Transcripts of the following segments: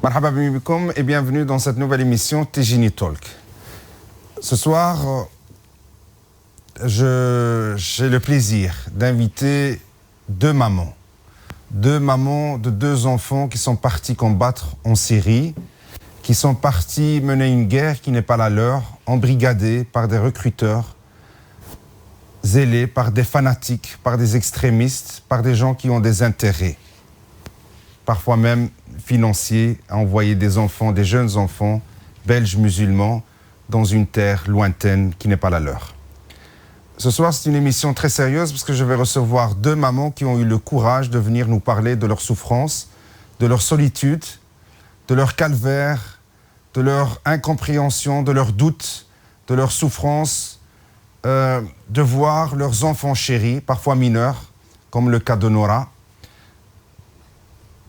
Marhaba bikoum et bienvenue dans cette nouvelle émission Tijini Talk. Ce soir, j'ai le plaisir d'inviter deux mamans de deux enfants qui sont partis combattre en Syrie, qui sont partis mener une guerre qui n'est pas la leur, embrigadés par des recruteurs, zélés par des fanatiques, par des extrémistes, par des gens qui ont des intérêts, parfois même financiers, à envoyer des enfants, des jeunes enfants, belges musulmans, dans une terre lointaine qui n'est pas la leur. Ce soir, c'est une émission très sérieuse parce que je vais recevoir deux mamans qui ont eu le courage de venir nous parler de leur souffrance, de leur solitude, de leur calvaire, de leur incompréhension, de leurs doutes, de leur souffrance, de voir leurs enfants chéris, parfois mineurs, comme le cas de Nora,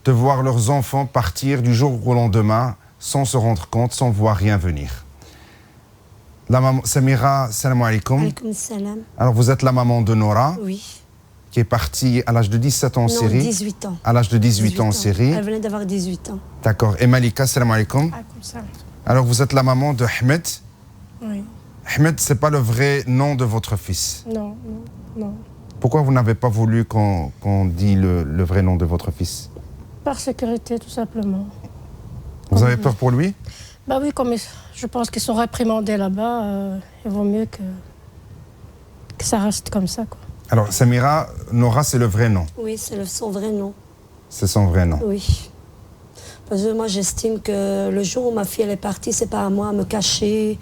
de voir leurs enfants partir du jour au lendemain sans se rendre compte, sans voir rien venir. La maman Samira, salam alaikum. Alaikum salam. Alors vous êtes la maman de Nora, oui, qui est partie à l'âge de 17 ans en non, Syrie. 18 ans. À l'âge de 18 ans en Syrie. Elle venait d'avoir 18 ans. D'accord. Et Malika, salam alaikum. Alaikum salam. Alors vous êtes la maman de Ahmed. Oui. Ahmed, c'est pas le vrai nom de votre fils. Non. Pourquoi vous n'avez pas voulu qu'on dit le vrai nom de votre fils? Par sécurité, tout simplement. Vous avez peur pour lui? Bah oui, comme je pense qu'ils sont réprimandés là-bas, il vaut mieux que ça reste comme ça, quoi. Alors Samira, Nora, c'est le vrai nom. Oui, c'est son vrai nom. C'est son vrai nom. Oui. Parce que moi, j'estime que le jour où ma fille elle est partie, c'est pas à moi à me cacher.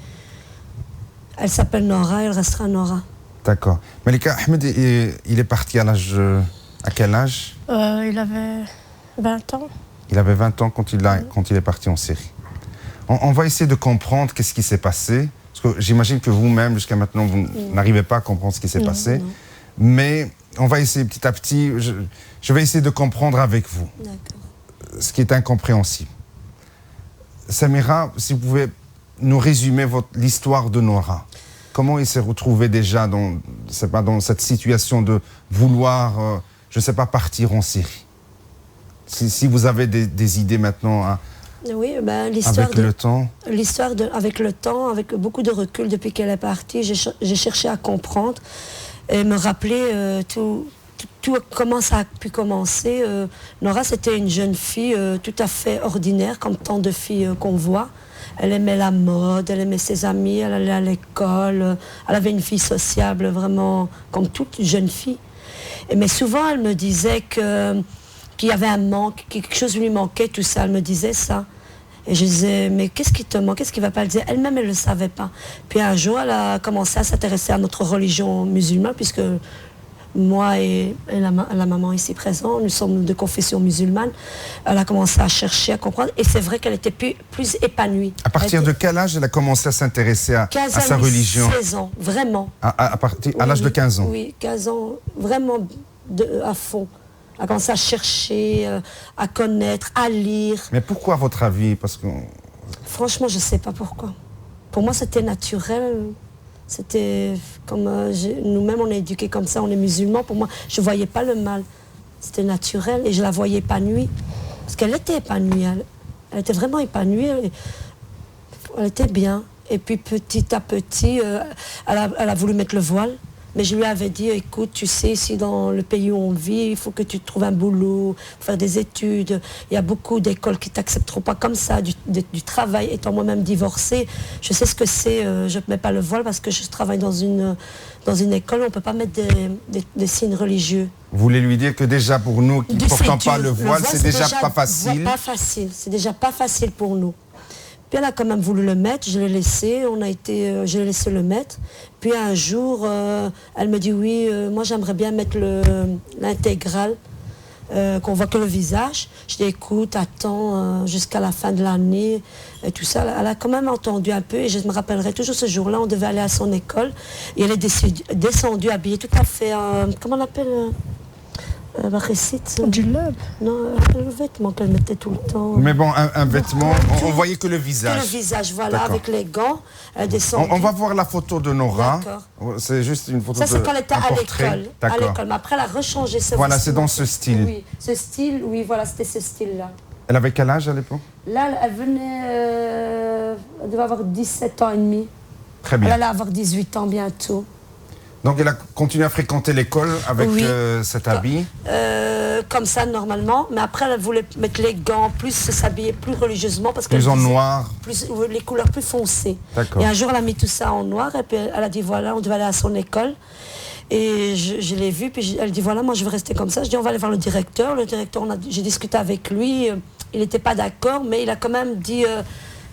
Elle s'appelle Nora, elle restera Nora. D'accord. Malika, Ahmed, il est parti à l'âge... à quel âge? Il avait 20 ans. Il avait 20 ans quand il est parti en Syrie. On va essayer de comprendre qu'est-ce qui s'est passé. Parce que j'imagine que vous-même, jusqu'à maintenant, vous n'arrivez pas à comprendre ce qui s'est passé. Non. Mais on va essayer petit à petit, je vais essayer de comprendre avec vous ce qui est incompréhensible. Samira, si vous pouvez nous résumer l'histoire de Nora. Comment il s'est retrouvé déjà dans cette situation de vouloir, je ne sais pas, partir en Syrie? Si vous avez des idées maintenant... Oui, ben, l'histoire avec le temps. Avec le temps, avec beaucoup de recul depuis qu'elle est partie, j'ai cherché à comprendre et me rappeler tout comment ça a pu commencer. Nora, c'était une jeune fille tout à fait ordinaire, comme tant de filles qu'on voit. Elle aimait la mode, elle aimait ses amis, elle allait à l'école, elle avait une vie sociable vraiment comme toute jeune fille. Mais souvent, elle me disait qu'il y avait un manque, quelque chose lui manquait, tout ça. Elle me disait ça. Et je disais, mais qu'est-ce qui te manque? Qu'est-ce qui ne va pas? Elle disait, elle-même, elle ne le savait pas. Puis un jour, elle a commencé à s'intéresser à notre religion musulmane, puisque moi et la maman ici présente, nous sommes de confession musulmane. Elle a commencé à chercher, à comprendre. Et c'est vrai qu'elle était plus épanouie. À partir de quel âge elle a commencé à s'intéresser à sa religion? 16 ans, vraiment. À l'âge de 15 ans? Oui, 15 ans, vraiment à fond. Elle a commencé à chercher, à connaître, à lire. Mais pourquoi, à votre avis? Parce que... Franchement, je ne sais pas pourquoi. Pour moi, c'était naturel. C'était comme nous-mêmes, on est éduqués comme ça, on est musulmans. Pour moi, je ne voyais pas le mal. C'était naturel et je la voyais épanouie. Parce qu'elle était épanouie. Elle était vraiment épanouie. Elle était bien. Et puis petit à petit, elle a voulu mettre le voile. Mais je lui avais dit, écoute, tu sais, ici dans le pays où on vit, il faut que tu trouves un boulot, faire des études. Il y a beaucoup d'écoles qui ne t'accepteront pas comme ça, du travail. Étant moi-même divorcée, je sais ce que c'est. Je ne mets pas le voile parce que je travaille dans une école où on ne peut pas mettre des signes religieux. Vous voulez lui dire que déjà pour nous qui ne portons pas le voile, c'est déjà pas facile? Pas facile, c'est déjà pas facile pour nous. Puis elle a quand même voulu le mettre, je l'ai laissé, je l'ai laissé le mettre. Puis un jour, elle me dit oui, moi j'aimerais bien mettre l'intégrale, qu'on voit que le visage. Je dis écoute, attends jusqu'à la fin de l'année et tout ça. Elle a quand même entendu un peu et je me rappellerai toujours ce jour-là, on devait aller à son école. Et elle est descendue habillée tout à fait, comment on appelle du love. Non, le vêtement qu'elle mettait tout le temps. Mais bon, un vêtement, on voyait que le visage. Que le visage, voilà, avec les gants. Elle descend. On va voir la photo de Nora. C'est juste une photo de... Ça, c'est quand elle était à l'école. D'accord. Mais après, elle a rechangé ce Voilà, c'est dans ce style. Oui, ce style, oui, voilà, c'était ce style-là. Elle avait quel âge à l'époque? Là, elle venait... elle devait avoir 17 ans et demi. Très bien. Elle allait avoir 18 ans bientôt. Donc elle a continué à fréquenter l'école avec Oui. cet habit? Comme ça, normalement. Mais après, elle voulait mettre les gants, plus s'habiller plus religieusement. Parce Plus qu'elle en disait- noir? Plus, les couleurs plus foncées. D'accord. Et un jour, elle a mis tout ça en noir. Et puis, elle a dit, voilà, on devait aller à son école. Et je l'ai vue. Puis, elle dit, voilà, moi, je veux rester comme ça. Je dis, on va aller voir le directeur. Le directeur, j'ai discuté avec lui. Il n'était pas d'accord, mais il a quand même dit...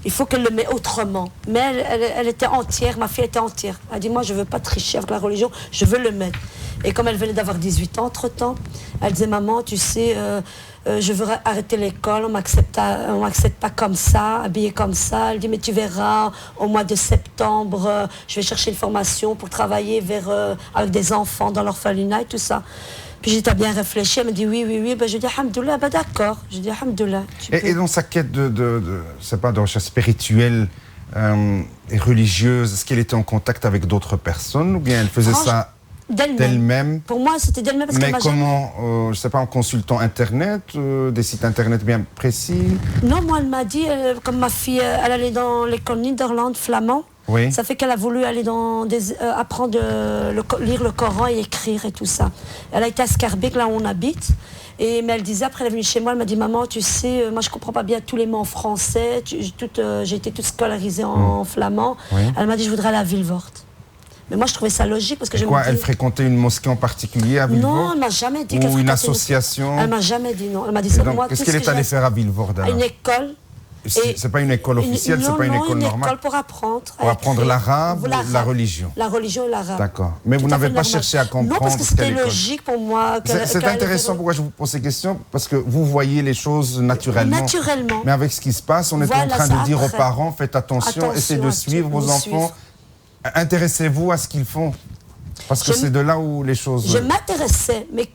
il faut qu'elle le mette autrement. Mais elle était entière, ma fille était entière. Elle a dit, moi, je ne veux pas tricher avec la religion, je veux le mettre. Et comme elle venait d'avoir 18 ans, entre-temps, elle disait, maman, tu sais, je veux arrêter l'école, on ne m'accepte pas comme ça, habillée comme ça. Elle dit, mais tu verras, au mois de septembre, je vais chercher une formation pour travailler avec des enfants dans l'orphelinat et tout ça. Puis j'ai dit, t'as bien réfléchi? Elle me dit, oui. Ben, je dis, alhamdoulilah, ben, d'accord. Je dis, alhamdoulilah. Et dans sa quête c'est pas de recherche spirituelle et religieuse, est-ce qu'elle était en contact avec d'autres personnes ou bien elle faisait ça d'elle-même? Pour moi, c'était d'elle-même parce qu'elle Mais m'a jamais... comment, je sais pas, en consultant Internet, des sites Internet bien précis? Non, moi, elle m'a dit, comme ma fille, elle allait dans l'école Niederlande flamand. Oui. Ça fait qu'elle a voulu aller apprendre lire le Coran et écrire et tout ça. Elle a été à Schaerbeek, là où on habite. Mais elle disait, après elle est venue chez moi, elle m'a dit, maman, tu sais, moi je comprends pas bien tous les mots en français. J'ai été toute scolarisée en flamand. Oui. Elle m'a dit, je voudrais aller à Villevort. Mais moi je trouvais ça logique parce que je me dis... Elle fréquentait une mosquée en particulier à Villevort? Non, elle m'a jamais dit qu'elle Ou une fréquentait association? Elle m'a jamais dit non. Elle m'a dit Et ça. donc, Moi, qu'est-ce tout qu'elle est allée faire à Villevort à alors? une école. C'est pas une école officielle, c'est pas une école une normale? école pour apprendre. Pour apprendre l'arabe ou la religion? La religion et l'arabe. D'accord. Mais vous n'avez pas cherché à comprendre? Non, parce que c'était logique pour moi. C'est intéressant pourquoi je vous pose ces questions, parce que vous voyez les choses naturellement. Naturellement. Mais avec ce qui se passe, on est en train de dire aux parents, faites attention, essayez de suivre vos enfants. Intéressez-vous à ce qu'ils font. Parce que c'est de là où les choses... Je m'intéressais, mais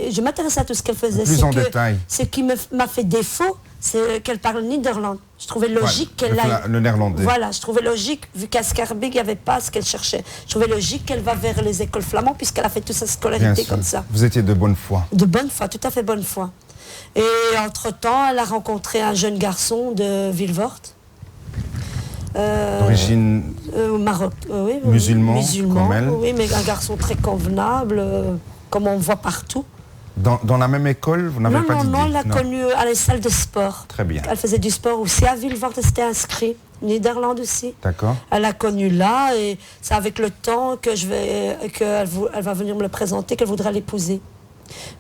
je m'intéressais à tout ce qu'elle faisait. Plus en détail. Ce qui m'a fait défaut, c'est qu'elle parle Niederlande. Je trouvais logique qu'elle aille... Le néerlandais. Voilà, je trouvais logique, vu qu'à Schaerbeek, il n'y avait pas ce qu'elle cherchait. Je trouvais logique qu'elle va vers les écoles flamandes, puisqu'elle a fait toute sa scolarité comme ça. Vous étiez de bonne foi. De bonne foi, tout à fait bonne foi. Et entre-temps, elle a rencontré un jeune garçon de Villevort. D'origine Maroc, oui, musulman comme elle. Oui, mais un garçon très convenable, comme on voit partout. Dans la même école, vous n'avez pas d'idée? Non, elle l'a connue à la salle de sport. Très bien. Elle faisait du sport aussi à Villevort, elle s'était inscrite. Niederlande aussi. D'accord. Elle l'a connue là et c'est avec le temps que elle va venir me le présenter, qu'elle voudra l'épouser.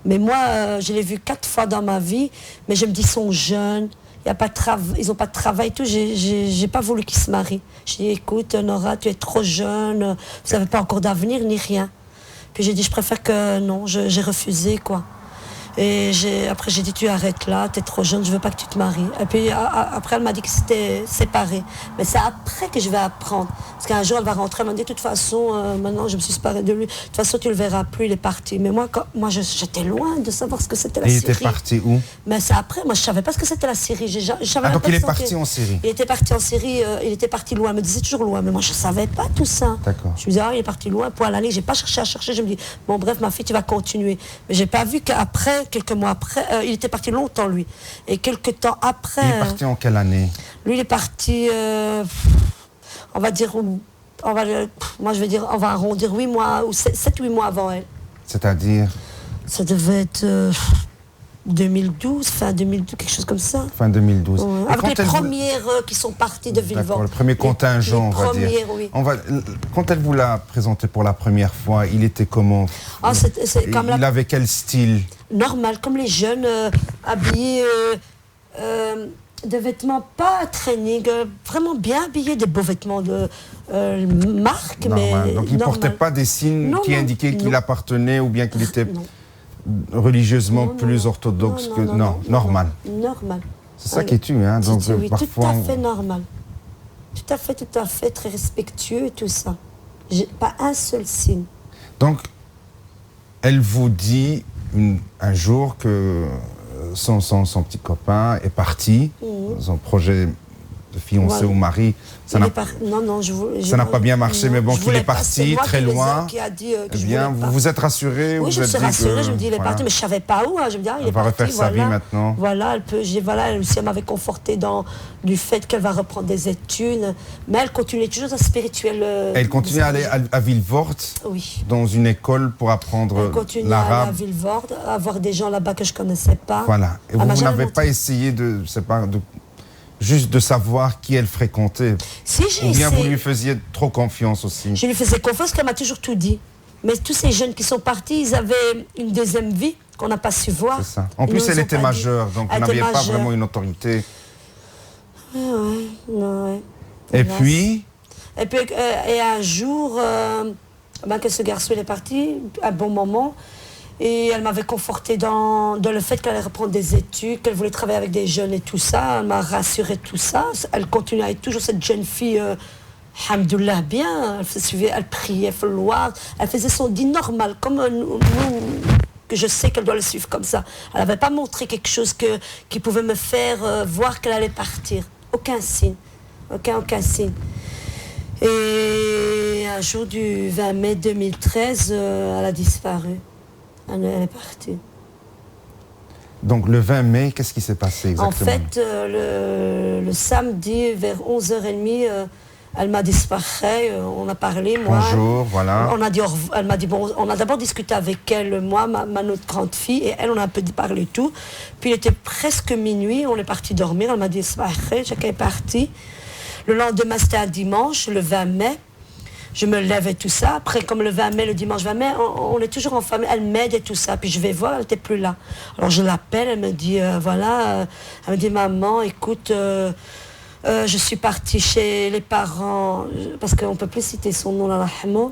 Mais moi, je l'ai vu 4 fois dans ma vie, mais je me dis, ils sont jeunes. Ils n'ont pas de travail et tout, j'ai pas voulu qu'ils se marient. J'ai dit, écoute, Nora, tu es trop jeune, vous n'avez pas encore d'avenir ni rien. Puis j'ai dit, je préfère que non, j'ai refusé, quoi. Et après, j'ai dit, tu arrêtes là, tu es trop jeune, je veux pas que tu te maries. Et puis après, elle m'a dit que c'était séparé. Mais c'est après que je vais apprendre. Parce qu'un jour, elle va rentrer, elle m'a dit, de toute façon, maintenant, je me suis séparée de lui. De toute façon, tu le verras plus, il est parti. Mais moi, j'étais loin de savoir ce que c'était la Syrie. Il était parti où? Mais c'est après, moi, je savais pas ce que c'était la Syrie. Donc il est parti en Syrie? Il était parti en Syrie, il était parti loin. Elle me disait toujours loin. Mais moi, je savais pas tout ça. D'accord. Je me disais, il est parti loin. Pour aller, j'ai pas cherché à chercher. Je me dis, bon, bref, ma fille, tu vas continuer. Mais j'ai pas vu qu'après, quelques mois après, il était parti longtemps, lui. Et quelques temps après... Il est parti en quelle année? Lui, il est parti, on va dire, moi je vais dire, on va arrondir 8 mois, ou 7-8 mois avant elle. C'est-à-dire? Ça devait être 2012, fin 2012, quelque chose comme ça. Fin 2012. Ouais. Avec les premières qui sont parties de Villevort. Le premier contingent, on va dire. Oui. Quand elle vous l'a présenté pour la première fois, il était comment? Il avait quel style? Normal, comme les jeunes, habillés de vêtements pas training, vraiment bien habillés, des beaux vêtements de marque. Normal. Mais donc il ne portait pas des signes qui indiquaient qu'il appartenait ou bien qu'il était religieusement plus orthodoxe que... Non, normal. Normal. C'est ça qui tue, hein? Donc, oui, parfois, tout à fait normal. Tout à fait, très respectueux et tout ça. Pas un seul signe. Donc, elle vous dit un jour que son petit copain est parti, son projet fiancé Voilà. ou mari. Ça n'a Non, ça n'a pas bien marché, mais bon, je qu'il est voulais pas, parti c'est moi très qui les ai- loin. qui a dit, que Eh je bien, voulais vous pas. vous êtes rassuré. Oui, vous je me êtes suis dit rassurée, que, je me dis, il est voilà, parti, mais je ne savais pas où. Hein. Je me dis, il est va parti, refaire sa vie maintenant. Voilà, elle aussi, elle m'avait confortée dans du fait qu'elle va reprendre des études, mais elle continue toujours sa spirituelle. Elle continue à aller à Vilvoorde, Oui. dans une école pour Elle apprendre continue à aller à l'arabe. Vilvoorde, à voir des gens là-bas que je ne connaissais pas. Voilà. Et Elle vous m'a jamais n'avez montré. pas essayé de, je sais pas, juste de savoir qui elle fréquentait. Si, j'ai Ou bien essayé. vous lui faisiez trop confiance aussi. Je lui faisais confiance qu'elle m'a toujours tout dit. Mais tous ces jeunes qui sont partis, ils avaient une deuxième vie qu'on n'a pas su voir. C'est ça. En Ils plus, nous elle ont était pas dit. majeure, donc vous Elle n'aviez était pas majeure. vraiment une autorité. Ouais. Et Hélas. puis, Et un jour, que ce garçon il est parti, à un bon moment, et elle m'avait confortée dans le fait qu'elle allait reprendre des études, qu'elle voulait travailler avec des jeunes et tout ça. Elle m'a rassuré tout ça. Elle continue à être toujours cette jeune fille, alhamdoulilah, bien. Elle priait, elle faisait son dit normal, comme nous, que je sais qu'elle doit le suivre comme ça. Elle n'avait pas montré quelque chose qui pouvait me faire voir qu'elle allait partir. Aucun signe. Aucun signe. Et un jour du 20 mai 2013, elle a disparu. Elle est partie. donc le 20 mai, qu'est-ce qui s'est passé exactement? En fait, le samedi, vers 11h30, elle m'a disparu. On a parlé, moi. Bonjour, voilà. On a dit, elle m'a dit, bon, on a d'abord discuté avec elle, moi, ma notre grande fille, et elle, on a un peu parlé tout. Puis il était presque minuit, on est parti dormir. Elle m'a dit, chacun est parti. Le lendemain, c'était un dimanche, le 20 mai. Je me lève et tout ça. Après, comme le 20 mai, le dimanche 20 mai, on est toujours en famille. Elle m'aide et tout ça. Puis je vais voir, elle n'était plus là. Alors je l'appelle, elle me dit, elle me dit, maman, écoute, je suis partie chez les parents, parce qu'on ne peut plus citer son nom dans la hamo,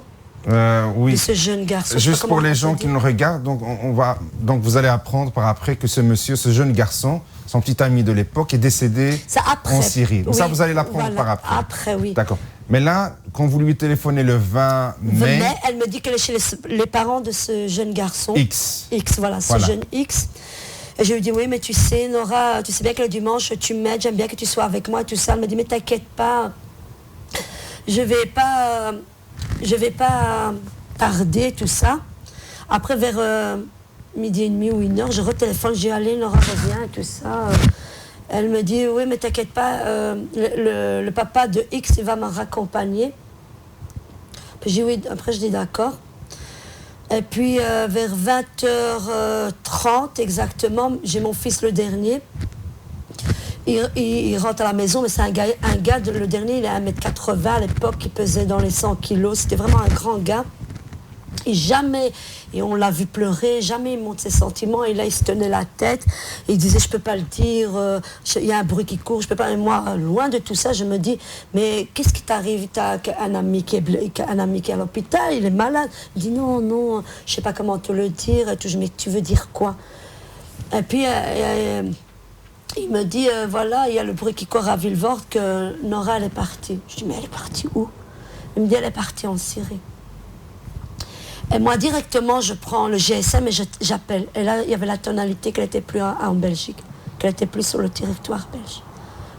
Oui. de ce jeune garçon. Juste pour les gens qui nous regardent, donc vous allez apprendre par après que ce jeune garçon, son petit ami de l'époque, est décédé en Syrie. Donc oui, ça, vous allez l'apprendre voilà, par après. Après, oui. D'accord. Mais là, quand vous lui téléphonez le 20 mai, Mais elle me dit qu'elle est chez les parents de ce jeune garçon. X. Voilà, ce jeune X. Et je lui dis, oui, mais tu sais, Nora, tu sais bien que le dimanche, tu m'aides, j'aime bien que tu sois avec moi et tout ça. Elle me dit, mais t'inquiète pas, je vais pas tarder, tout ça. Après, vers midi et demi ou 1h, je retéléphone, je dis, allez, Nora, reviens, et tout ça. Elle me dit, oui, mais t'inquiète pas, le papa de X, il va me raccompagner. Puis je dis, oui, après, je dis, d'accord. Et puis, vers 20h30 exactement, j'ai mon fils le dernier. Il rentre à la maison, mais c'est un gars, le dernier, il est 1m80 à l'époque, il pesait dans les 100 kilos. C'était vraiment un grand gars. Et on l'a vu pleurer, jamais il montre ses sentiments. Et là, il se tenait la tête. Et il disait, je peux pas le dire, il y a un bruit qui court, je peux pas. Et moi, loin de tout ça, je me dis, mais qu'est-ce qui t'arrive? T'as un ami qui est à l'hôpital, il est malade. Il dit, non, je sais pas comment te le dire. Et tout. Je dis, mais tu veux dire quoi? Et puis, il me dit, voilà, il y a le bruit qui court à Vilvoorde que Nora, elle est partie. Je dis, mais elle est partie où? Il me dit, elle est partie en Syrie. Et moi, directement, je prends le GSM et j'appelle. Et là, il y avait la tonalité qu'elle n'était plus en Belgique, qu'elle n'était plus sur le territoire belge,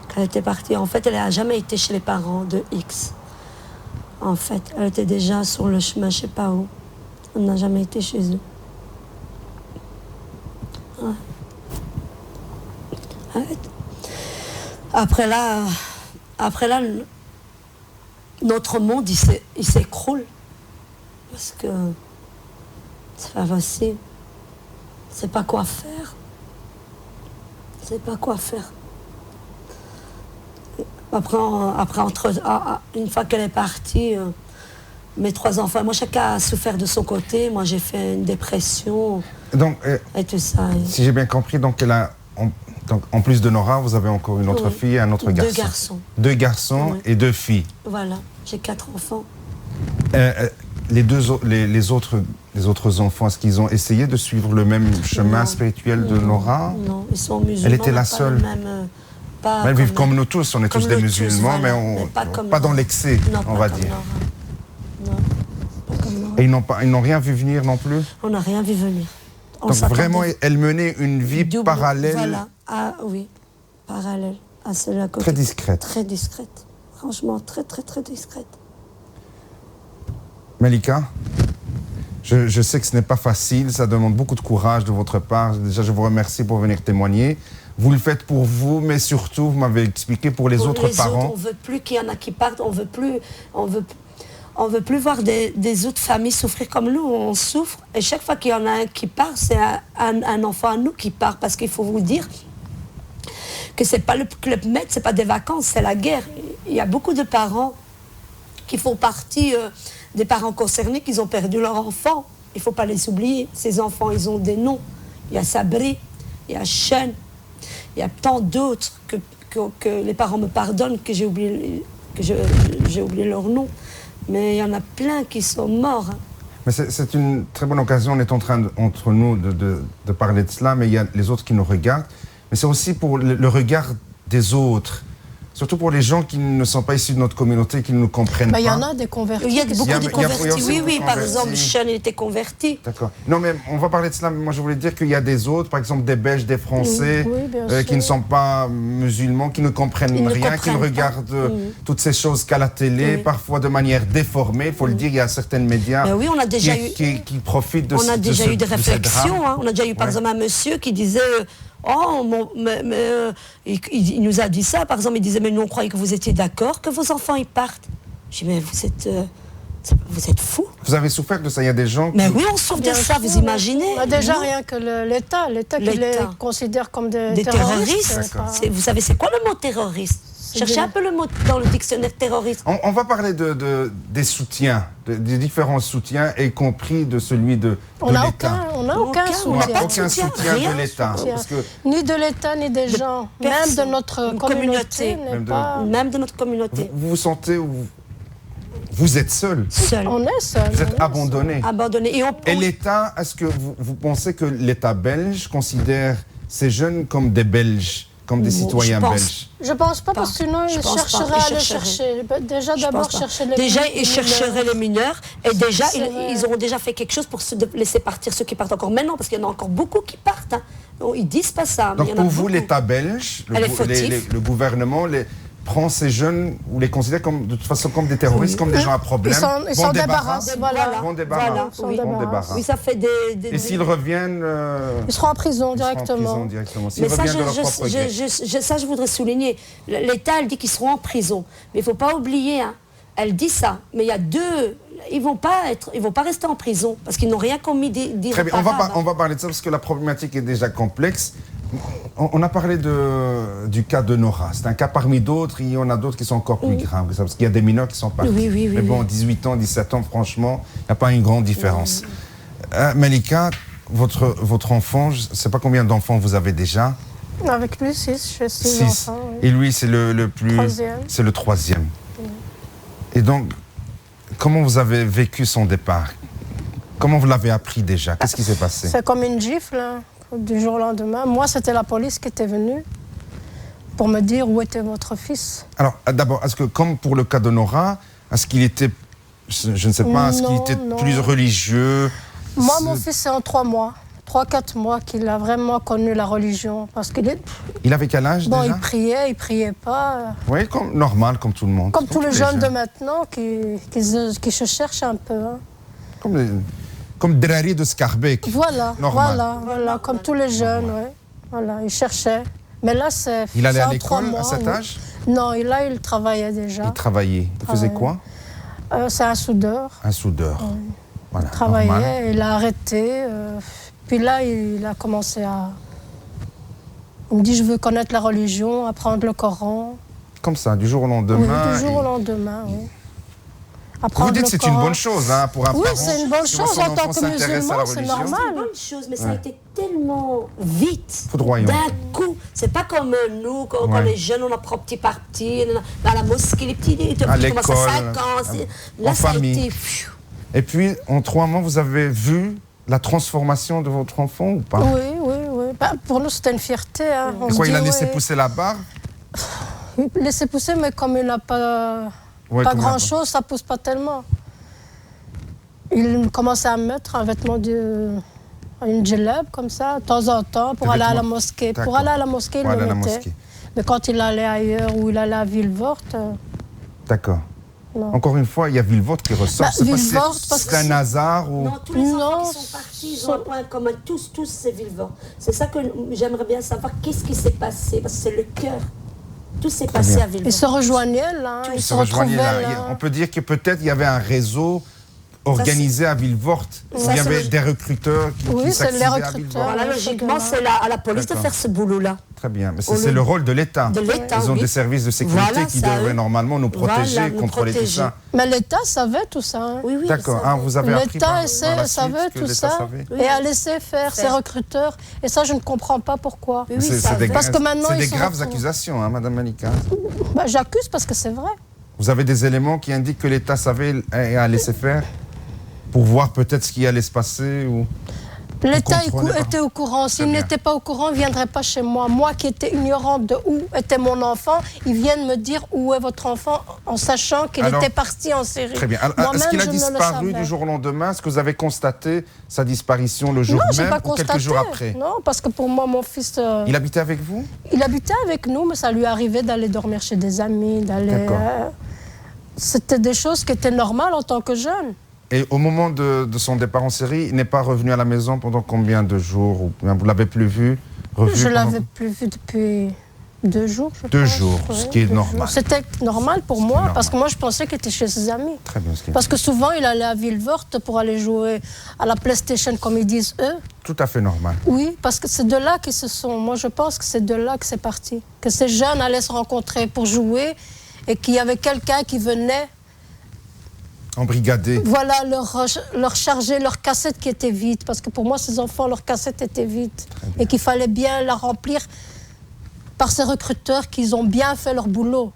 qu'elle était partie. En fait, elle n'a jamais été chez les parents de X. En fait, elle était déjà sur le chemin, je ne sais pas où. Elle n'a jamais été chez eux. Ouais. Après là, notre monde, il s'écroule. Parce que c'est pas facile. C'est pas quoi faire. Après, une fois qu'elle est partie, mes 3 enfants, moi chacun a souffert de son côté. Moi j'ai fait une dépression donc, et tout ça. Si j'ai bien compris, donc en plus de Nora, vous avez encore une autre fille et un autre garçon. 2 garçons. 2 garçons Oui. et 2 filles. Voilà, j'ai 4 enfants. Les autres enfants, est-ce qu'ils ont essayé de suivre le même chemin spirituel de Nora? Non, ils sont musulmans. Elle était la pas seule. Pas Elles vivent comme nous tous, on est tous des nous musulmans, tous, mais, voilà. Mais pas dans l'excès, on va dire. Non, pas comme Nora. Et ils n'ont rien vu venir non plus? On n'a rien vu venir. Donc vraiment, elle menait une vie parallèle. Voilà, oui, parallèle Ah, c'est la côté Très discrète. Très discrète. Franchement, très, très, très discrète. Malika, je sais que ce n'est pas facile, ça demande beaucoup de courage de votre part. Déjà, je vous remercie pour venir témoigner. Vous le faites pour vous, mais surtout, vous m'avez expliqué, pour les autres parents. On ne veut plus qu'il y en a qui partent, on veut plus voir des autres familles souffrir comme nous, on souffre. Et chaque fois qu'il y en a un qui part, c'est un enfant à nous qui part. Parce qu'il faut vous dire que ce n'est pas le Club Med, ce n'est pas des vacances, c'est la guerre. Il y a beaucoup de parents qui font partie des parents concernés, qui ont perdu leur enfant. Il ne faut pas les oublier. Ces enfants, ils ont des noms. Il y a Sabri, il y a Chen, il y a tant d'autres que les parents me pardonnent que j'ai oublié leur nom. Mais il y en a plein qui sont morts. Hein. Mais c'est une très bonne occasion, on est en train, entre nous, de parler de cela, mais il y a les autres qui nous regardent. Mais c'est aussi pour le regard des autres. Surtout pour les gens qui ne sont pas issus de notre communauté, qui ne nous comprennent pas. Il y en a des convertis. Il y a beaucoup de convertis. Oui, par convertis. exemple, Sean était converti. D'accord. Non, mais on va parler de cela. Mais moi, je voulais dire qu'il y a des autres, par exemple des Belges, des Français, qui ne sont pas musulmans, qui ne comprennent rien, qui ne regardent toutes ces choses qu'à la télé, parfois de manière déformée. Il faut le dire, il y a certains médias on a déjà qui profitent de On a déjà eu des ces réflexions. drames. On a déjà eu, par exemple, un monsieur qui disait... il nous a dit ça, par exemple, il disait, mais nous on croyait que vous étiez d'accord que vos enfants ils partent. Je dis, mais vous êtes fous. Vous avez souffert de ça, il y a des gens qui... Mais oui, on souffre de ça, vous imaginez. Déjà rien que l'État qui les considère comme des terroristes. Vous savez, c'est quoi le mot terroriste? Cherchez un peu le mot dans le dictionnaire terroriste. On va parler des soutiens, des différents soutiens, y compris de celui de l'État. On n'a aucun soutien. On n'a aucun soutien de l'État. Ni de l'État, ni des gens. Même de notre communauté. Même de notre communauté. Vous vous sentez... Vous êtes seul. On est seul. Vous êtes abandonné. Et l'État, est-ce que vous pensez que l'État belge considère ces jeunes comme des Belges, comme des citoyens belges? Je ne pense pas, parce que sinon ils chercheraient à les chercher. Déjà, d'abord, chercher les mineurs. Déjà, ils chercheraient les mineurs. Et déjà, ils auront déjà fait quelque chose pour se laisser partir ceux qui partent encore maintenant, parce qu'il y en a encore beaucoup qui partent. Hein. Ils disent pas ça. Donc pour vous, l'État belge, le gouvernement... prend ces jeunes, ou les considère comme, de toute façon comme des terroristes, comme des gens à problème. Ils s'en débarrassent. Bon débarras. Oui, ça fait des... Et s'ils reviennent... Ils seront en prison directement. S'ils reviennent de leur propre gré. Ça, je voudrais souligner. L'État, elle dit qu'ils seront en prison. Mais il ne faut pas oublier, hein, elle dit ça. Mais il y a deux... Ils vont pas rester en prison, parce qu'ils n'ont rien commis d'irréparable. Très bien, on va parler de ça, parce que la problématique est déjà complexe. On a parlé du cas de Nora. C'est un cas parmi d'autres. Il y en a d'autres qui sont encore plus graves que ça, parce qu'il y a des mineurs qui sont partis. Mais bon, 18 ans, 17 ans, franchement, il n'y a pas une grande différence. Malika, votre enfant, je ne sais pas combien d'enfants vous avez déjà. Avec lui, 6. J'ai 6 enfants. Et lui, c'est le plus... Troisième. C'est le troisième. Et donc, comment vous avez vécu son départ? Comment vous l'avez appris déjà? Qu'est-ce qui s'est passé? C'est comme une gifle, hein. Du jour au lendemain. Moi, c'était la police qui était venue pour me dire où était votre fils. Alors, d'abord, est-ce que, comme pour le cas de Nora, est-ce qu'il était, je ne sais pas, est-ce qu'il était plus religieux? Moi, mon fils, c'est en 3 mois. 3-4 mois qu'il a vraiment connu la religion. Parce qu'il Il avait quel âge déjà? Il priait pas. Oui, normal, comme tout le monde. Comme tous les jeunes de maintenant qui se cherchent un peu. Hein. Comme Drari de Scarbeck. Voilà, comme tous les jeunes, oui. Voilà, il cherchait. Mais là, c'est... Il allait à l'école à cet âge? Non, il travaillait déjà. Il travaillait. Il faisait quoi? C'est un soudeur. Un soudeur. Oui. Voilà, il travaillait, normal. il a arrêté. Puis là, il a commencé à... Il me dit, je veux connaître la religion, apprendre le Coran. Comme ça, du jour au lendemain? Oui, du jour au lendemain, oui. Vous dites que c'est une bonne chose, hein, pour un parent. Oui, c'est une bonne chose en tant que musulman, c'est normal. C'est une bonne chose, mais ça a été tellement vite, foudroyant. d'un coup. C'est pas comme nous, quand les jeunes, on apprend petit par petit, dans la mosquée, les petits, ils commencent à 5 ans. Là, ça a été... Et puis, en 3 mois, vous avez vu la transformation de votre enfant ou pas? Oui. Bah, pour nous, c'était une fierté. Hein. Il a laissé pousser la barbe? Laissé pousser, mais comme il n'a pas... pas grand-chose, ça ne pousse pas tellement. Il commençait à mettre un vêtement une djellab comme ça, de temps en temps, pour aller à la mosquée. Pour aller à la mosquée, il le mettait. Mais quand il allait ailleurs, ou il allait à Vilvoorde, D'accord. non. Encore une fois, il y a Vilvoorde qui ressort. Bah, C'est pas si Vilvoorde, parce c'est que un hasard ou... Non, tous les enfants Non, qui sont partis, ils ont un point commun. Tous, c'est Vilvoorde. C'est ça que j'aimerais bien savoir. Qu'est-ce qui s'est passé? Parce que c'est le cœur. Tout s'est passé bien. à Vilvoorde. ils se rejoignaient là, Ils ils se se rejoignaient retrouvaient là. là. On peut dire que peut-être il y avait un réseau organisé à Vilvoorde. Il y c'est avait le- des recruteurs Oui, qui c'est les s'activaient à recruteurs. Vilvoorde. Voilà, Ouais, logiquement, c'est c'est à la police de D'accord. faire ce boulot-là. Très bien. Mais On c'est le rôle de l'État. De l'État, Ils ont oui. des services de sécurité Voilà, qui ça, devraient eux. normalement nous protéger, Voilà, nous contrôler tout protéger. ça. Mais l'État savait tout ça. Hein. Oui, oui. D'accord. ça- Ah, vous avez appris L'État par la savait suite que tout l'État ça savait. Oui. et a laissé faire ses recruteurs. Et ça, je ne comprends pas pourquoi. Oui, Mais oui, c'est ça des, avait- Parce que maintenant, c'est ils des sont graves retrouvés. accusations, hein, Madame Malika. Bah, j'accuse parce que c'est vrai. Vous avez des éléments qui indiquent que l'État savait et a laissé faire pour voir peut-être ce qui allait se passer ou... L'État comprenez pas. était au courant. S'il bien. n'était pas au courant, il ne viendrait pas chez moi. Moi qui étais ignorante de où était mon enfant, ils viennent me dire où est votre enfant en sachant qu'il Alors, était parti en Syrie. Très bien. Alors, Moi-même, est-ce qu'il a je ne le disparu savais. du jour au lendemain? Est-ce que vous avez constaté sa disparition le jour Non, je n'ai même pas ou quelques constaté. jours après? Non, parce que pour moi, mon fils, Il habitait avec vous? il habitait avec nous, mais ça lui arrivait d'aller dormir chez des amis, d'aller... D'accord. C'était des choses qui étaient normales en tant que jeune. Et au moment de son départ en Syrie, il n'est pas revenu à la maison pendant combien de jours? Ou bien vous l'avez plus vu? Revu Je pendant- l'avais plus vu depuis 2 jours, je 2 pense. jours, ce qui est 2 normal. jours. C'était normal pour moi, normal. parce que moi, je pensais qu'il était chez ses amis. Très bien. Ce qui est Parce que souvent, il allait à Vilvoorde pour aller jouer à la PlayStation, comme ils disent eux. tout à fait normal. Oui, parce que c'est de là qu'ils se sont... Moi, je pense que c'est de là que c'est parti. Que ces jeunes allaient se rencontrer pour jouer et qu'il y avait quelqu'un qui venait, Embrigadé. voilà, leur charger leur cassette qui était vide. Parce que pour moi, ces enfants, leur cassette était vide. Et qu'il fallait bien la remplir par ces recruteurs qui ont bien fait leur boulot.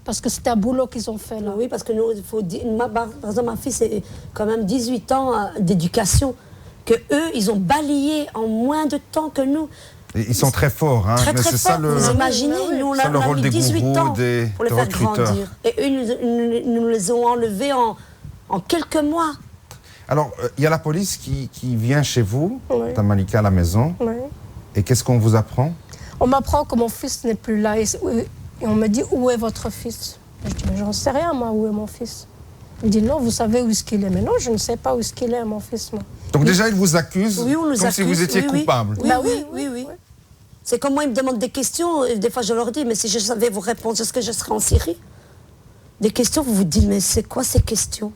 Parce que c'était un boulot qu'ils ont fait là. Oui, parce que nous, il faut dire, par exemple, ma fille, c'est quand même 18 ans d'éducation, que eux, ils ont balayé en moins de temps que nous. Et ils sont très forts. Hein, Très, mais très c'est fort. ça le... Vous imaginez, nous, on C'est a, le on a rôle mis des 18 gourous, ans des pour les faire recruteurs. grandir. Et eux, ils nous les ont enlevés en quelques mois. Alors, il y a la police qui vient chez vous, Oui. Madame Malika, à la maison. Oui. Et qu'est-ce qu'on vous apprend? On m'apprend que mon fils n'est plus là. Et on me dit, où est votre fils? Je dis, mais j'en sais rien, moi, où est mon fils? Il me dit, non, vous savez où est-ce qu'il est. Mais non, je ne sais pas où est-ce qu'il est, mon fils, moi. Donc déjà, ils vous accusent Oui, on nous comme si vous accuse, étiez oui, oui. coupable. Oui, Bah oui, oui, oui. C'est comme moi, ils me demandent des questions, et des fois je leur dis, mais si je savais vous répondre, est-ce que je serais en Syrie? Des questions, vous vous dites, mais c'est quoi ces questions?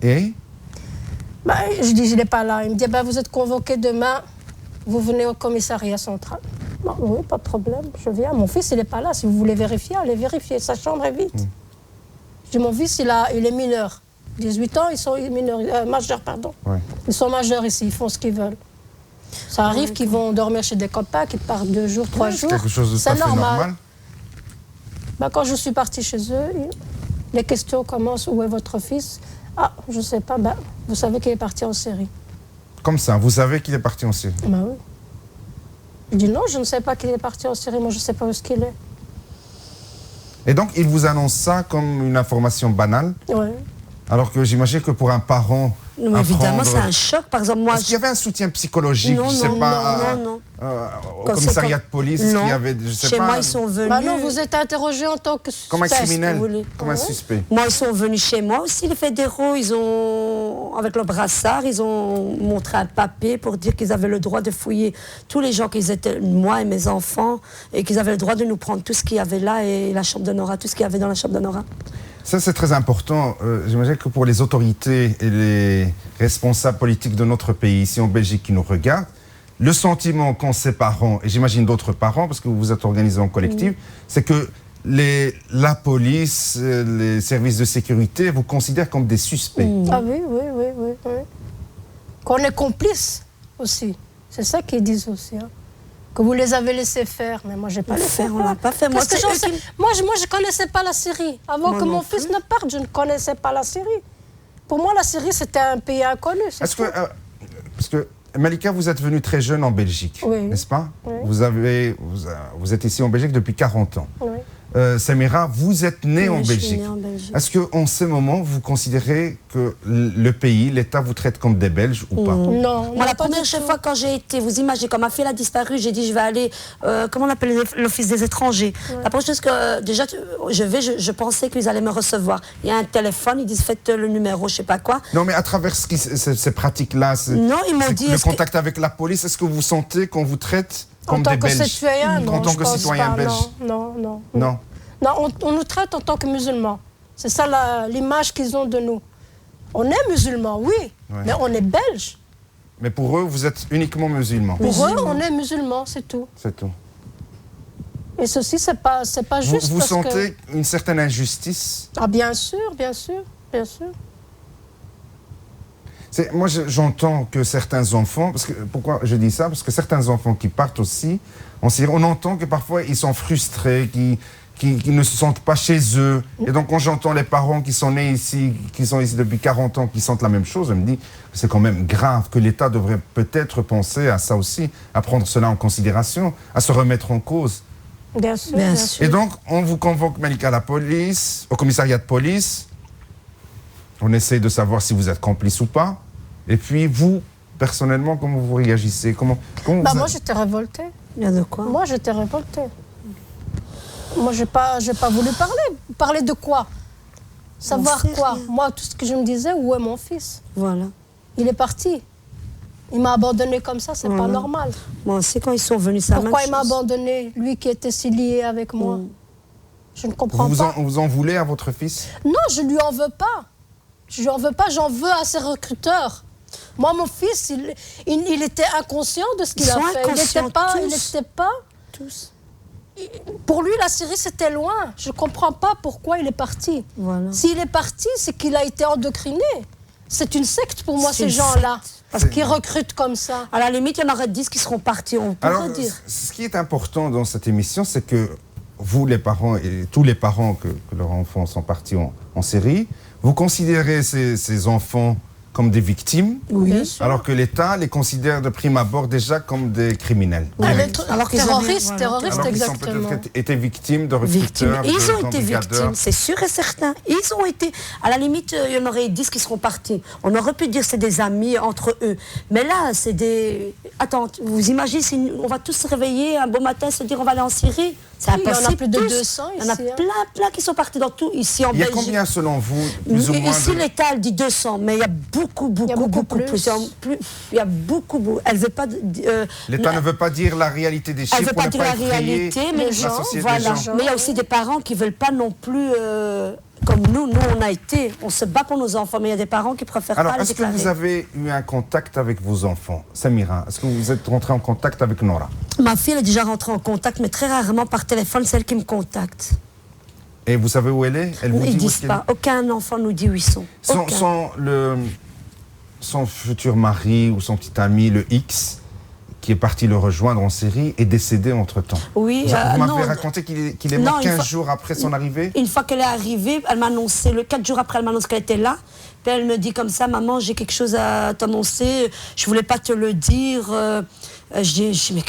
Et Bah, je dis, je n'ai pas là. Il me dit, bah, vous êtes convoqué demain, vous venez au commissariat central. Bon, oui, pas de problème, je viens. Mon fils, il n'est pas là. Si vous voulez vérifier, allez vérifier. Sa chambre est vide. Je dis, mon fils, il est mineur. 18 ans, ils sont mineurs, majeurs, pardon. Ouais. Ils sont majeurs ici, ils font ce qu'ils veulent. Ça arrive qu'ils vont dormir chez des copains, qu'ils partent 2 jours, 3 jours. quelque chose de tout à C'est fait normal. Bah, quand je suis partie chez eux, les questions commencent. Où est votre fils? Ah, je ne sais pas. Bah, vous savez qu'il est parti en Syrie. Comme ça, vous savez qu'il est parti en Syrie. Bah oui. Je dis non, je ne sais pas qu'il est parti en Syrie. Moi, je ne sais pas où est-ce qu'il est. Et donc, il vous annonce ça comme une information banale, Ouais. alors que j'imagine que pour un parent... Non, mais évidemment, apprendre- c'est un choc. Par exemple, moi, Est-ce qu'il y avait un soutien psychologique, Non, je sais non, pas, non. au Quand c'est commissariat de comme- police, est-ce non. qu'il y avait, je sais Chez pas, moi, ils sont venus. Bah non, vous êtes interrogé en tant que comme un suspect. criminel, vous voulez. comme un suspect. Moi, ils sont venus chez moi aussi, les fédéraux. Ils ont, avec leur brassard, ils ont montré un papier pour dire qu'ils avaient le droit de fouiller tous les gens qu'ils étaient, moi et mes enfants, et qu'ils avaient le droit de nous prendre tout ce qu'il y avait là et la chambre de Nora, tout ce qu'il y avait dans la chambre de Nora. Ça, c'est très important. J'imagine que pour les autorités et les responsables politiques de notre pays, ici en Belgique, qui nous regardent, le sentiment qu'ont ces parents, et j'imagine d'autres parents, parce que vous vous êtes organisés en collectif, c'est que la police, les services de sécurité vous considèrent comme des suspects. Ah oui. Qu'on est complice aussi. C'est ça qu'ils disent aussi. Hein. Que vous les avez laissés faire. Mais moi, je n'ai pas laissé faire. On l'a pas fait. Moi, Parce que c'est eux qui- moi, je ne connaissais pas la Syrie. Avant Moi que non mon fils plus. ne parte, je ne connaissais pas la Syrie. Pour moi, la Syrie, c'était un pays inconnu. c'est Est-ce que, tout. parce que Malika, vous êtes venue très jeune en Belgique, Oui. n'est-ce pas? Oui. Vous êtes ici en Belgique depuis 40 ans. Oui. Samira, vous êtes née en Je suis Belgique. née en Belgique. Est-ce qu'en ce moment, vous considérez que le pays, l'État vous traite comme des Belges ou pas? Non. Moi, la première fois quand j'ai été, vous imaginez, quand ma fille a disparu, j'ai dit je vais aller, comment on appelle l'Office des étrangers. La première chose que, déjà, je pensais qu'ils allaient me recevoir. Il y a un téléphone, ils disent faites le numéro, je sais pas quoi. Non, mais à travers ces pratiques-là, non, ils m'ont dit, le contact avec la police, est-ce que vous sentez qu'on vous traite comme des Belges? En tant que citoyen, non. En tant que citoyen belge? Non. Non. Non, on nous traite en tant que musulmans. C'est ça l'image qu'ils ont de nous. On est musulmans, oui, mais on est belges. Mais pour eux, vous êtes uniquement musulmans. Pour eux, on est musulmans, c'est tout. C'est tout. Et ceci, c'est pas juste. Vous sentez une certaine injustice? Ah, bien sûr. Moi, j'entends que certains enfants, pourquoi je dis ça? Parce que certains enfants qui partent aussi en Syrie, on entend que parfois ils sont frustrés, qui ne se sentent pas chez eux. Et donc, quand j'entends les parents qui sont nés ici, qui sont ici depuis 40 ans, qui sentent la même chose, je me dis que c'est quand même grave, que l'État devrait peut-être penser à ça aussi, à prendre cela en considération, à se remettre en cause. Bien sûr. Et donc, on vous convoque, Malika, à la police, au commissariat de police. On essaie de savoir si vous êtes complice ou pas. Et puis, vous, personnellement, comment vous réagissez? Moi, j'étais révoltée. Il y a de quoi? Moi, j'étais révoltée. Moi, j'ai pas voulu parler. Parler de quoi? Savoir quoi? Moi, tout ce que je me disais, où est mon fils? Voilà. Il est parti. Il m'a abandonné comme ça, c'est pas normal. Moi aussi, quand ils sont venus, ça. Pourquoi il m'a abandonné, lui qui était si lié avec moi? Je ne comprends pas. Vous en voulez à votre fils? Non, je lui en veux pas. Je lui en veux pas, j'en veux à ses recruteurs. Moi, mon fils, il était inconscient de ce qu'il a fait. Il n'était pas... Tous. Pour lui, la Syrie, c'était loin. Je ne comprends pas pourquoi il est parti. Voilà. S'il est parti, c'est qu'il a été endoctriné. C'est une secte pour moi, ces gens-là. Parce qu'ils recrutent comme ça. À la limite, il y en aurait 10 qui seront partis, on pourrait dire. Ce qui est important dans cette émission, c'est que vous, les parents, et tous les parents que leurs enfants sont partis en Syrie, vous considérez ces enfants comme des victimes, alors que l'État les considère de prime abord déjà comme des criminels. Alors terroristes, alors exactement. Ils ont peut-être été victimes de recruteurs. Ils ont été victimes, c'est sûr et certain. Ils ont été... À la limite, il y en aurait 10 qui seront partis. On aurait pu dire que c'est des amis entre eux. Mais là, c'est des... Attends, vous imaginez, on va tous se réveiller un beau matin, se dire on va aller en Syrie? C'est impossible. Il y en a plus de 200 ici. Il y en a plein qui sont partis dans tout, ici en Belgique. Il y a combien selon vous, plus ou moins? Ici, l'État dit 200, mais il y a beaucoup plus. Il y a beaucoup. Elle veut pas. L'État ne veut pas dire la réalité des chiffres. Elle veut pas dire la réalité, mais voilà. Mais il y a aussi des parents qui veulent pas non plus. Comme nous on a été, on se bat pour nos enfants, mais il y a des parents qui préfèrent pas les déclarer. Est-ce que vous avez eu un contact avec vos enfants? Samira, est-ce que vous êtes rentrée en contact avec Nora? Ma fille elle est déjà rentrée en contact, mais très rarement par téléphone, c'est elle qui me contacte. Et vous savez où elle est? Ils ne disent pas. Aucun enfant nous dit où ils sont. Son futur mari ou son petit ami, le X, qui est parti le rejoindre en Syrie, est décédé entre-temps. Oui, vous m'avez raconté qu'il est mort 15 jours après son arrivée? Une fois qu'elle est arrivée, elle m'a annoncé, 4 jours après, elle m'annonce qu'elle était là. Puis elle me dit comme ça, maman, j'ai quelque chose à t'annoncer, je voulais pas te le dire. Je dis, mais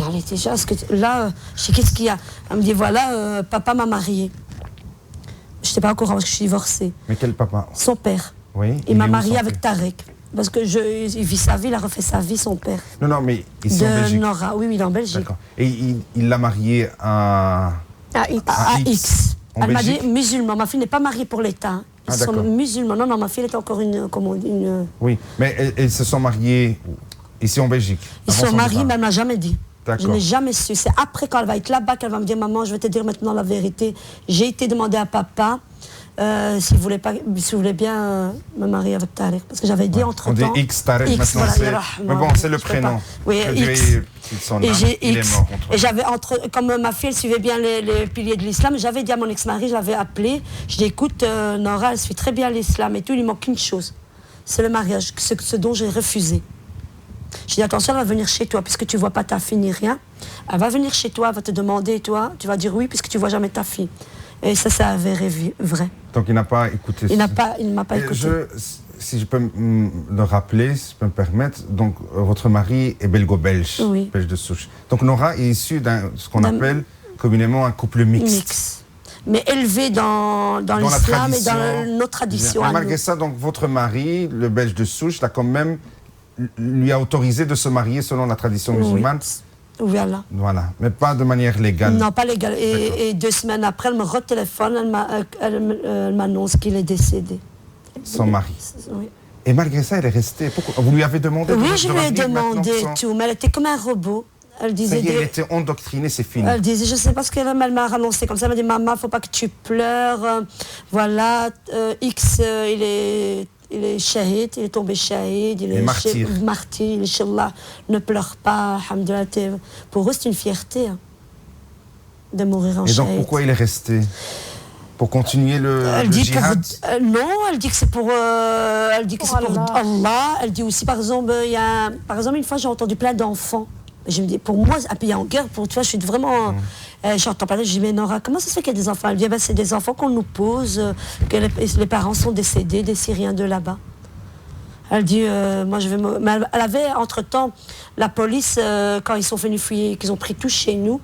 allez déjà, là, je dis, qu'est-ce qu'il y a? Elle me dit, voilà, papa m'a mariée. Je n'étais pas au courant parce que je suis divorcée. Mais quel papa? Son père. Oui. Il m'a mariée avec Tarek. Parce que il vit sa vie, il a refait sa vie, son père. Non, mais ici en Belgique. Nora, oui, il est en Belgique. D'accord. Et il l'a mariée à X. Elle m'a dit Belgique? musulman. Ma fille n'est pas mariée pour l'État. Ils sont musulmans. Non, ma fille est encore une... Oui, mais elles se sont mariées ici en Belgique. Ils sont mariés, mais elle ne m'a jamais dit. D'accord. Je n'ai jamais su. C'est après, quand elle va être là-bas, qu'elle va me dire, maman, je vais te dire maintenant la vérité. J'ai été demander à papa s'il voulait bien me marier avec Tarek. Parce que j'avais dit entre-temps... On dit X, Tarek, maintenant voilà, mais bon, c'est le prénom. Oui, X. Il est mort contre. Et j'avais, comme ma fille, elle suivait bien les piliers de l'islam, j'avais dit à mon ex-mari, je l'avais appelé, je dis, écoute, Nora, elle suit très bien l'islam et tout, il lui manque une chose. C'est le mariage, ce dont j'ai refusé. Je dis, attention, elle va venir chez toi, puisque tu ne vois pas ta fille ni rien. Elle va venir chez toi, elle va te demander, toi, tu vas dire oui, puisque tu ne vois jamais ta fille. Et ça s'est avéré vrai. Donc il n'a pas écouté. Il ne m'a pas écouté. Si je peux le rappeler, si je peux me permettre, donc votre mari est belgo-belge, belge de souche. Donc Nora est issue ce qu'on appelle communément un couple mixte. mais élevé dans l'islam et dans nos traditions. Et malgré ça, donc, votre mari, le Belge de souche, lui a autorisé de se marier selon la tradition musulmane. Voilà. Voilà, mais pas de manière légale. Non, pas légale. Et 2 semaines après, elle me retéléphone, elle m'annonce qu'il est décédé. Son mari. Oui. Et malgré ça, elle est restée. Pourquoi? Vous lui avez demandé Oui, je lui ai demandé tout, mais elle était comme un robot. Elle disait. Ça y est, elle était endoctrinée, c'est fini. Elle disait, je sais pas ce qu'elle m'a renoncé comme ça. Elle m'a dit, maman, faut pas que tu pleures. Voilà, X, il est shahid, il est tombé shahid, il est martyr, Inch'Allah, ne pleure pas, alhamdoulilah. Pour eux, c'est une fierté de mourir en shahid. Et donc, pourquoi il est resté? Pour continuer le djihad? Non, elle dit que c'est pour, elle dit que c'est pour Allah. Elle dit aussi, par exemple, une fois, j'ai entendu plein d'enfants. Je me dis, pour moi, un pays en guerre, pour toi, je suis vraiment... J'entends parler, je dis, mais Nora, comment ça se fait qu'il y a des enfants? Elle dit, c'est des enfants qu'on nous pose, que les parents sont décédés, des Syriens de là-bas. Elle dit, moi je vais... Mais elle avait, entre-temps, la police, quand ils sont venus fouiller, qu'ils ont pris tout chez nous,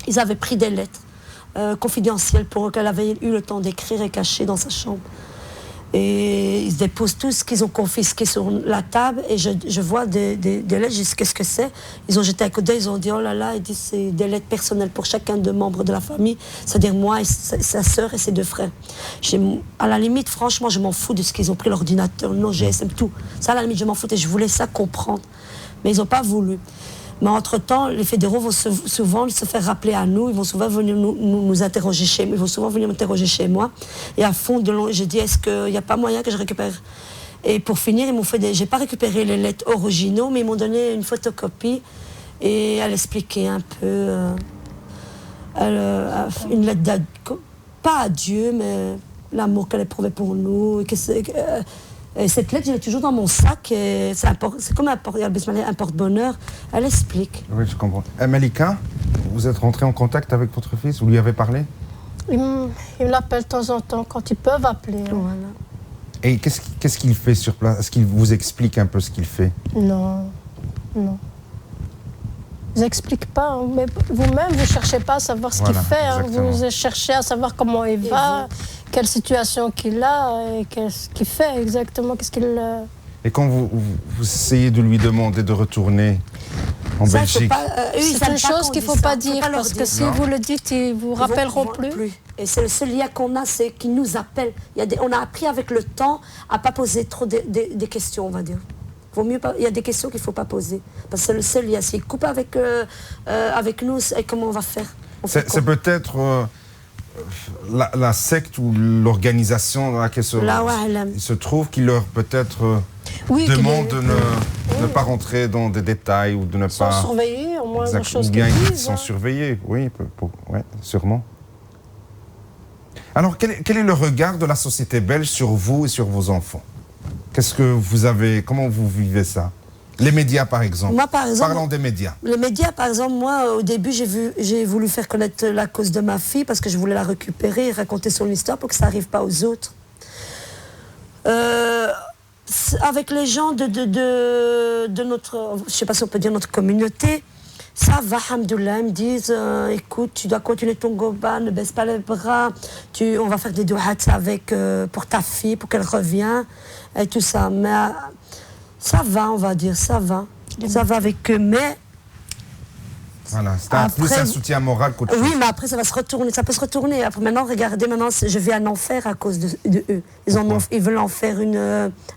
ils avaient pris des lettres confidentielles pour qu'elle avait eu le temps d'écrire et cacher dans sa chambre. Et ils déposent tout ce qu'ils ont confisqué sur la table et je vois des lettres, je dis qu'est-ce que c'est. Ils ont jeté un coup d'œil, ils ont dit oh là là, ils disent c'est des lettres personnelles pour chacun des membres de la famille, c'est-à-dire moi et sa sœur et ses 2 frères. À la limite, franchement, je m'en fous de ce qu'ils ont pris, l'ordinateur, nos GSM, tout. Ça, à la limite, je m'en foutais, je voulais ça comprendre. Mais ils n'ont pas voulu. Mais entre-temps, les fédéraux vont souvent se faire rappeler à nous, ils vont souvent venir nous interroger chez moi, ils vont souvent venir m'interroger chez moi. Et à fond de long, j'ai dit, est-ce qu'il n'y a pas moyen que je récupère? Et pour finir, ils m'ont fait j'ai pas récupéré les lettres originaux, mais ils m'ont donné une photocopie et elle expliquait un peu, une lettre pas à Dieu, mais l'amour qu'elle éprouvait pour nous. Et cette lettre, je l'ai toujours dans mon sac. C'est comme un porte-bonheur. Elle explique. Oui, je comprends. Malika, vous êtes rentrée en contact avec votre fils? Vous lui avez parlé? Il l'appelle de temps en temps, quand ils peuvent appeler. Voilà. Et qu'est-ce qu'il fait sur place? Est-ce qu'il vous explique un peu ce qu'il fait? Non. Ils n'expliquent pas. Mais vous-même, vous ne cherchez pas à savoir ce qu'il fait. Vous cherchez à savoir comment il va, quelle situation qu'il a et qu'est-ce qu'il fait exactement. Qu'est-ce qu'il... Et quand vous essayez de lui demander de retourner en Belgique... c'est une chose qu'il ne faut pas dire, parce que si vous le dites, ils ne vous rappelleront plus. Et c'est le seul lien qu'on a, c'est qu'ils nous appellent. On a appris avec le temps à ne pas poser trop des questions, on va dire. Il y a des questions qu'il ne faut pas poser. Parce que c'est le seul lien. S'ils coupent avec nous, comment on va faire? C'est peut-être la secte ou l'organisation dans laquelle il se trouve qui leur peut-être demande de ne pas rentrer dans des détails ou de ne pas... Ils sont surveillés, au moins, ou bien ils sont surveillés, oui, sûrement. Alors, quel est le regard de la société belge sur vous et sur vos enfants? Comment vous vivez ça? Les médias, par exemple. Moi, par exemple, parlons des médias. Les médias, par exemple, moi, au début, j'ai voulu faire connaître la cause de ma fille parce que je voulais la récupérer et raconter son histoire pour que ça n'arrive pas aux autres. Avec les gens de notre, je ne sais pas si on peut dire notre communauté, ça va, alhamdoulilah, ils me disent, écoute, tu dois continuer ton goba, ne baisse pas les bras, on va faire des douhats pour ta fille, pour qu'elle revienne, et tout ça. Mais ça va, on va dire, ça va. Ça va avec eux, mais... Voilà, c'est plus un soutien moral qu'autre chose. Oui, mais après, ça va se retourner, ça peut se retourner. Après, maintenant, regardez, je vais en enfer à cause de eux. Ils veulent en faire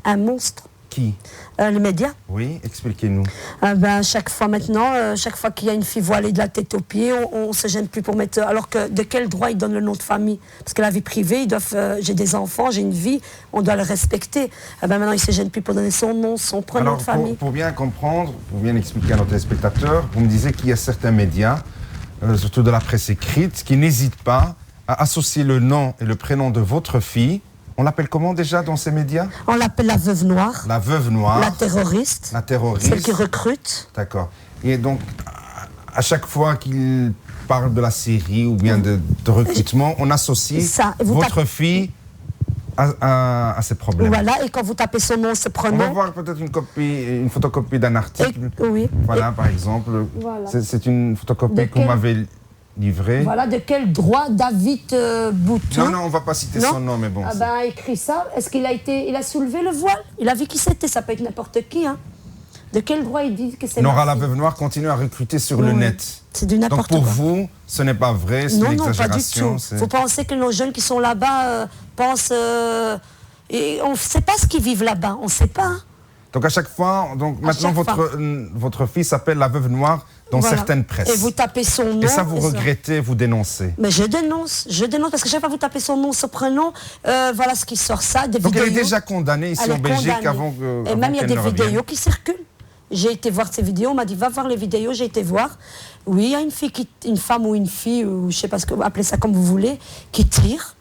un monstre. Qui? Les médias. Oui, expliquez-nous. Chaque fois maintenant, chaque fois qu'il y a une fille voilée de la tête aux pieds, on ne se gêne plus pour mettre... Alors que de quel droit ils donnent le nom de famille? Parce que la vie privée, j'ai des enfants, j'ai une vie, on doit le respecter. Maintenant, ils ne se gênent plus pour donner son nom, son prénom de famille. Pour bien comprendre, pour bien expliquer à nos téléspectateurs, vous me disiez qu'il y a certains médias, surtout de la presse écrite, qui n'hésitent pas à associer le nom et le prénom de votre fille. On l'appelle comment déjà dans ces médias? On l'appelle la veuve noire. La veuve noire. La terroriste. La terroriste. Celle qui recrute. D'accord. Et donc, à chaque fois qu'il parle de la Syrie ou bien de recrutement, on associe votre fille à ces problèmes. Voilà, et quand vous tapez son nom, ce prénom... On va voir peut-être une photocopie d'un article. Oui. Voilà, par exemple. Voilà. C'est une photocopie que vous m'avez livré. Voilà, de quel droit David Bouton... Non, non, on ne va pas citer son nom, mais bon. Ah ben, a écrit ça. Est-ce qu'il a soulevé le voile? Il a vu qui c'était, ça peut être n'importe qui. Hein. De quel droit il dit que c'est Nora la veuve noire continue à recruter sur le net. C'est du n'importe quoi. Donc pour vous, ce n'est pas vrai, c'est une exagération. Non, pas du tout. Il faut penser que nos jeunes qui sont là-bas pensent... et on ne sait pas ce qu'ils vivent là-bas, on ne sait pas. Hein. Donc à chaque fois, maintenant votre fils s'appelle la veuve noire dans certaines presses. Et vous tapez son nom. Et ça, vous regrettez, vous dénoncez. Mais je dénonce parce que chaque fois que vous tapez son nom, son prénom, voilà ce qui sort ça, des vidéos. Donc elle est déjà condamnée ici en Belgique avant que. Et même il y a des vidéos qui circulent. J'ai été voir ces vidéos, on m'a dit va voir les vidéos, j'ai été voir. Oui, il y a une femme ou une fille, ou je ne sais pas ce que vous appelez ça comme vous voulez, qui tire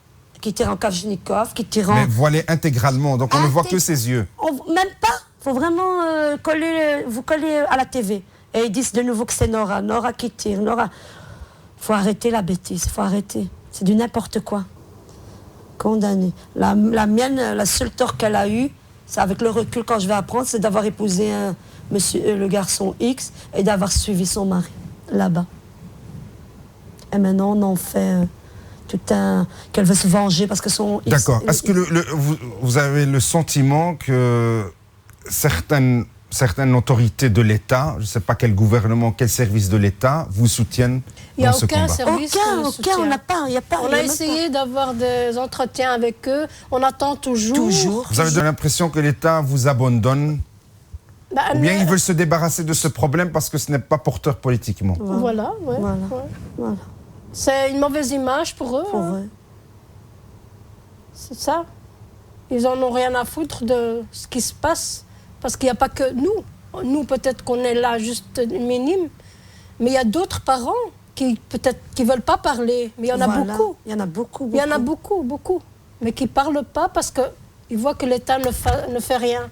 en Kalachnikov, qui tire en... Mais voilée intégralement, donc on ne voit que ses yeux. Même pas, il faut vraiment vous coller à la TV. Et ils disent de nouveau que c'est Nora qui tire, Nora. Il faut arrêter la bêtise, il faut arrêter. C'est du n'importe quoi. Condamnée. La mienne, la seule tort qu'elle a eue, c'est avec le recul quand je vais apprendre, c'est d'avoir épousé le garçon X et d'avoir suivi son mari là-bas. Et maintenant, on en fait qu'elle veut se venger parce que son X... D'accord. Est-ce que vous avez le sentiment que certaines autorités de l'État, je ne sais pas quel gouvernement, quel service de l'État, vous soutiennent dans ce combat? Aucun, on n'a pas. On a essayé d'avoir des entretiens avec eux, on attend toujours. Vous avez donné l'impression que l'État vous abandonne, ou bien ils veulent se débarrasser de ce problème parce que ce n'est pas porteur politiquement? Voilà. C'est une mauvaise image pour eux. C'est ça. Ils n'en ont rien à foutre de ce qui se passe. Parce qu'il n'y a pas que nous. Nous, peut-être qu'on est là juste minime. Mais il y a d'autres parents qui ne veulent pas parler. Mais il y en a beaucoup. Il y en a beaucoup. Il y en a beaucoup. Mais qui ne parlent pas parce qu'ils voient que l'État ne fait rien.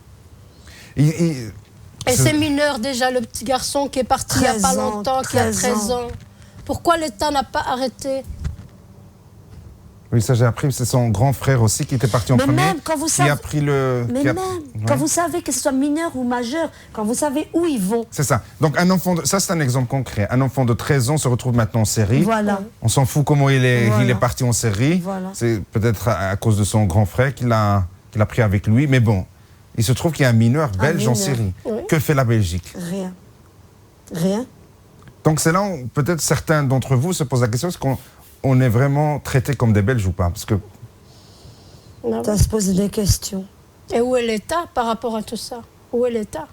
Et c'est mineur déjà, le petit garçon qui est parti il n'y a pas longtemps, qui a 13 ans. Pourquoi l'État n'a pas arrêté? Oui, ça j'ai appris, c'est son grand frère aussi qui était parti en premier, même quand vous savez, qui a pris le... quand vous savez que ce soit mineur ou majeur, quand vous savez où ils vont. C'est ça. Donc un enfant, ça c'est un exemple concret. Un enfant de 13 ans se retrouve maintenant en série. Voilà. On s'en fout comment il est parti en série. Voilà. C'est peut-être à cause de son grand frère qu'il a pris avec lui. Mais bon, il se trouve qu'il y a un mineur belge en série. Oui. Que fait la Belgique? Rien. Donc c'est là où peut-être certains d'entre vous se posent la question, est-ce qu'on est vraiment traité comme des Belges ou pas? Parce que... Ça se pose des questions. Et où est l'État par rapport à tout ça? Où est l'État?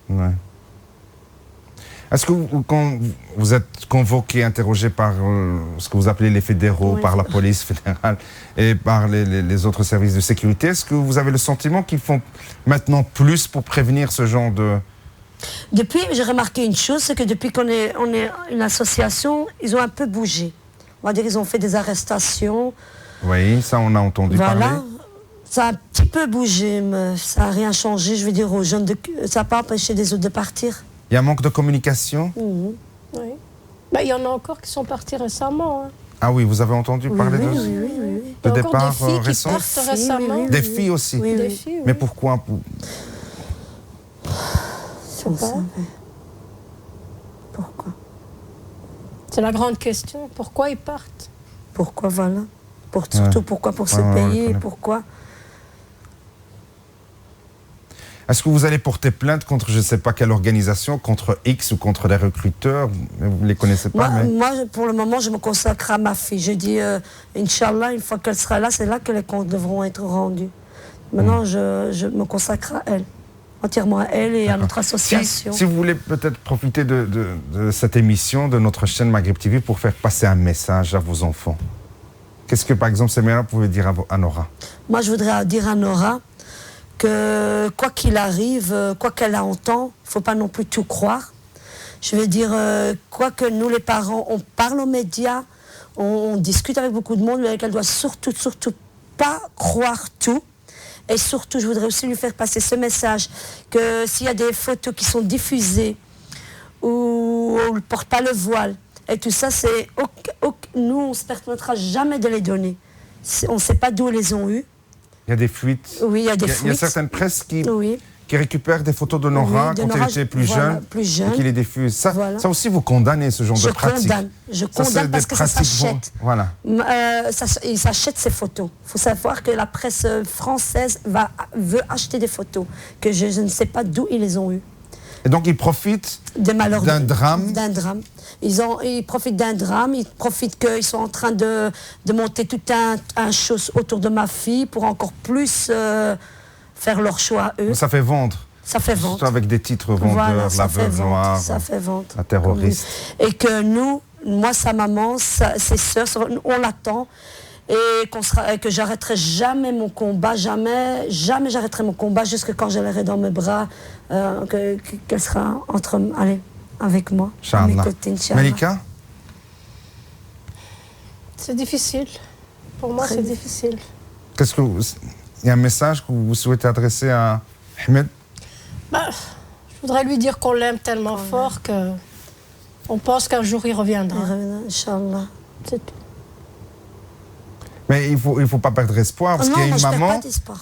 Ouais. Est-ce que quand vous êtes convoqué, interrogé par ce que vous appelez les fédéraux, par la police fédérale et par les autres services de sécurité, est-ce que vous avez le sentiment qu'ils font maintenant plus pour prévenir ce genre de... Depuis, j'ai remarqué une chose, c'est que depuis qu'on est une association, ils ont un peu bougé. On va dire qu'ils ont fait des arrestations. Oui, ça on a entendu parler. Ça a un petit peu bougé, mais ça n'a rien changé. Je veux dire aux jeunes, ça n'a pas empêché les autres de partir. Il y a un manque de communication? Oui. Il y en a encore qui sont partis récemment. Hein. Ah oui, vous avez entendu parler de départ récent? Récemment. Des filles aussi? Des filles, Mais pourquoi? Pourquoi? C'est la grande question. Pourquoi ils partent? Pourquoi, voilà. Surtout pourquoi pour ce pays, pourquoi? Est-ce que vous allez porter plainte contre je ne sais pas quelle organisation, contre X ou contre les recruteurs? Vous ne les connaissez pas? Moi, pour le moment, je me consacre à ma fille. Je dis, Inch'Allah, une fois qu'elle sera là, c'est là que les comptes devront être rendus. Maintenant, je me consacre à elle. Entièrement à elle et à notre association. Si vous voulez peut-être profiter de cette émission, de notre chaîne Maghreb TV, pour faire passer un message à vos enfants. Qu'est-ce que, par exemple, Samira pouvait dire à Nora? Moi, je voudrais dire à Nora que, quoi qu'il arrive, quoi qu'elle entend, il ne faut pas non plus tout croire. Je veux dire, quoi que nous, les parents, on parle aux médias, on discute avec beaucoup de monde, mais qu'elle doit surtout pas croire tout. Et surtout, je voudrais aussi lui faire passer ce message, que s'il y a des photos qui sont diffusées, où on ne porte pas le voile, et tout ça, nous, on ne se permettra jamais de les donner. On ne sait pas d'où ils les ont eues. Il y a des fuites. Oui, il y a des fuites. Il y a certaines presses qui qui récupère des photos de Nora Oui, de quand Nora, elle était plus voilà, jeune, plus jeune. et qui les diffuse. Ça, Voilà. ça aussi, vous condamnez ce genre de pratique. Je Ça, c'est condamne des parce que ça pratiques s'achète. Voilà. Ils s'achètent ces photos. Il faut savoir que la presse française veut acheter des photos, que je ne sais pas d'où ils les ont eues. Et donc, ils profitent d'un drame. D'un drame. Ils profitent d'un drame, ils profitent qu'ils sont en train de monter tout un chose autour de ma fille pour encore plus faire leur choix eux. Ça fait vendre. Ça fait vendre. Surtout avec des titres vendeurs, Voilà, la veuve noire, ça fait vendre. la terroriste. Et que nous, moi, sa maman, ses sœurs, on l'attend. Et que j'arrêterai jamais mon combat, jamais j'arrêterai mon combat jusqu'à quand je l'aurai dans mes bras, qu'elle sera avec moi, à mes côtés, Inch'Allah. Malika? C'est difficile. Pour moi, c'est difficile. Il y a un message que vous souhaitez adresser à Ahmed? Je voudrais lui dire qu'on l'aime tellement fort qu'on pense qu'un jour il reviendra. Inch'Allah. C'est tout. Mais il faut pas perdre espoir, parce qu'il y a une maman,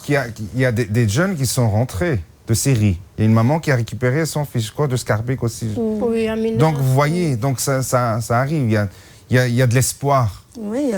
il y a des jeunes qui sont rentrés de Syrie. Il y a une maman qui a récupéré son fils, je crois, de Skarbek aussi. Oui, Amina. Donc vous voyez, donc ça arrive, il y a de l'espoir. Oui,